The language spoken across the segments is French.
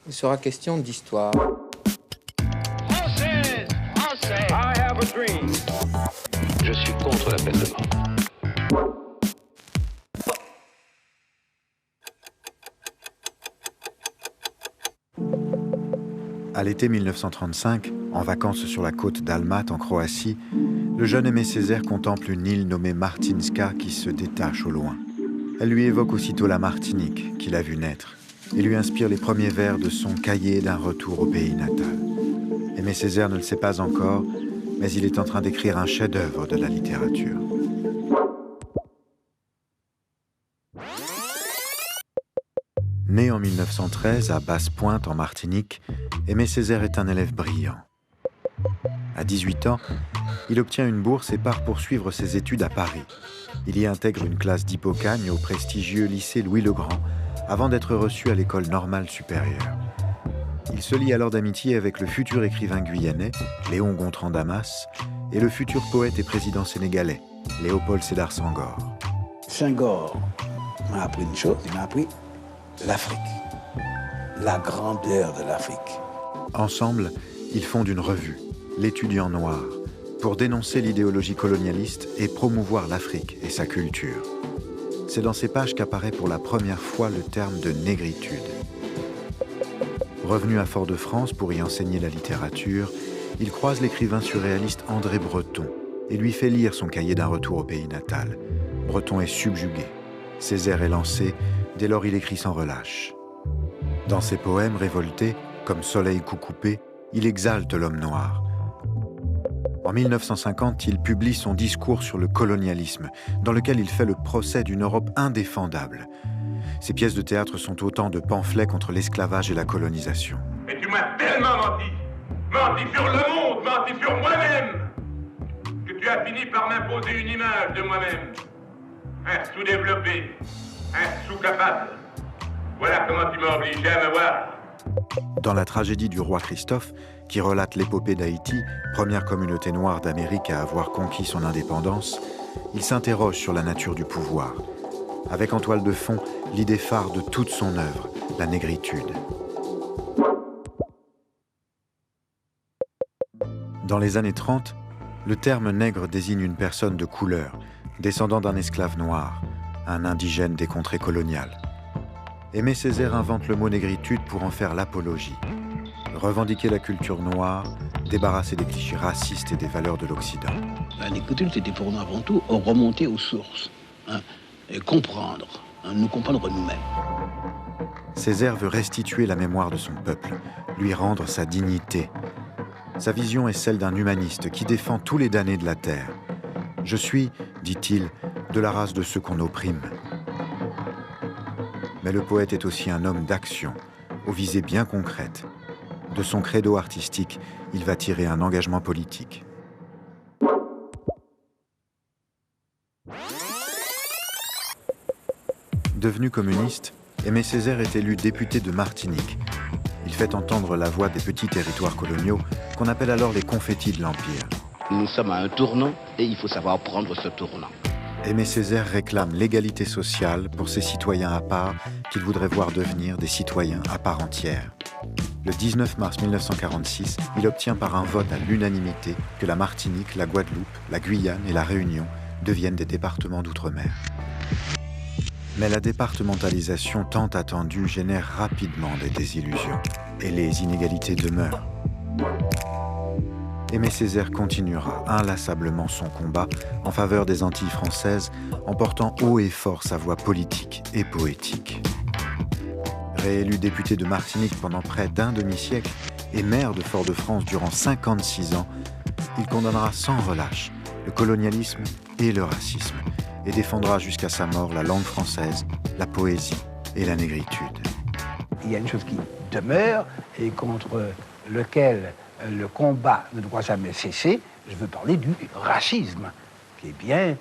Il sera question d'histoire. Française, Français, I have a dream. Je suis contre la peine de mort. À l'été 1935, en vacances sur la côte d'Almat en Croatie, le jeune Aimé Césaire contemple une île nommée Martinska qui se détache au loin. Elle lui évoque aussitôt la Martinique qu'il a vue naître et lui inspire les premiers vers de son cahier d'un retour au pays natal. Aimé Césaire ne le sait pas encore, mais il est en train d'écrire un chef-d'œuvre de la littérature. Né en 1913 à Basse-Pointe en Martinique, Aimé Césaire est un élève brillant. À 18 ans, il obtient une bourse et part poursuivre ses études à Paris. Il y intègre une classe d'Hippocagne au prestigieux lycée Louis-le-Grand, avant d'être reçu à l'école normale supérieure. Il se lie alors d'amitié avec le futur écrivain guyanais, Léon Gontran Damas, et le futur poète et président sénégalais, Léopold Sédar Senghor. Senghor m'a appris une chose, il m'a appris l'Afrique, la grandeur de l'Afrique. Ensemble, ils fondent une revue, L'Étudiant Noir, pour dénoncer l'idéologie colonialiste et promouvoir l'Afrique et sa culture. C'est dans ces pages qu'apparaît pour la première fois le terme de négritude. Revenu à Fort-de-France pour y enseigner la littérature, il croise l'écrivain surréaliste André Breton et lui fait lire son cahier d'un retour au pays natal. Breton est subjugué. Césaire est lancé, dès lors il écrit sans relâche. Dans ses poèmes révoltés, comme Soleil coucoupé, il exalte l'homme noir. En 1950, il publie son discours sur le colonialisme, dans lequel il fait le procès d'une Europe indéfendable. Ses pièces de théâtre sont autant de pamphlets contre l'esclavage et la colonisation. Mais tu m'as tellement menti sur le monde, menti sur moi-même, que tu as fini par m'imposer une image de moi-même. Un sous-développé, un sous-capable. Voilà comment tu m'as obligé à me voir. Dans la tragédie du roi Christophe, qui relate l'épopée d'Haïti, première communauté noire d'Amérique à avoir conquis son indépendance, il s'interroge sur la nature du pouvoir, avec en toile de fond l'idée phare de toute son œuvre, la négritude. Dans les années 30, le terme nègre désigne une personne de couleur, descendant d'un esclave noir, un indigène des contrées coloniales. Aimé Césaire invente le mot négritude pour en faire l'apologie. Revendiquer la culture noire, débarrasser des clichés racistes et des valeurs de l'Occident. La négritude, c'était pour nous avant tout remonter aux sources, et comprendre, nous comprendre nous-mêmes. Césaire veut restituer la mémoire de son peuple, lui rendre sa dignité. Sa vision est celle d'un humaniste qui défend tous les damnés de la terre. Je suis, dit-il, de la race de ceux qu'on opprime. Mais le poète est aussi un homme d'action, aux visées bien concrètes. De son credo artistique, il va tirer un engagement politique. Devenu communiste, Aimé Césaire est élu député de Martinique. Il fait entendre la voix des petits territoires coloniaux qu'on appelle alors les confettis de l'Empire. Nous sommes à un tournant et il faut savoir prendre ce tournant. Aimé Césaire réclame l'égalité sociale pour ces citoyens à part qu'il voudrait voir devenir des citoyens à part entière. Le 19 mars 1946, il obtient par un vote à l'unanimité que la Martinique, la Guadeloupe, la Guyane et la Réunion deviennent des départements d'outre-mer. Mais la départementalisation tant attendue génère rapidement des désillusions et les inégalités demeurent. Aimé Césaire continuera inlassablement son combat en faveur des Antilles françaises en portant haut et fort sa voix politique et poétique. Réélu député de Martinique pendant près d'un demi-siècle et maire de Fort-de-France durant 56 ans, il condamnera sans relâche le colonialisme et le racisme et défendra jusqu'à sa mort la langue française, la poésie et la négritude. Il y a une chose qui demeure et contre lequel le combat ne doit jamais cesser, je veux parler du racisme, qui est bien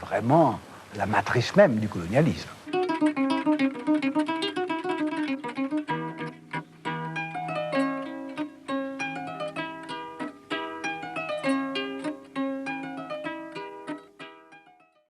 vraiment la matrice même du colonialisme.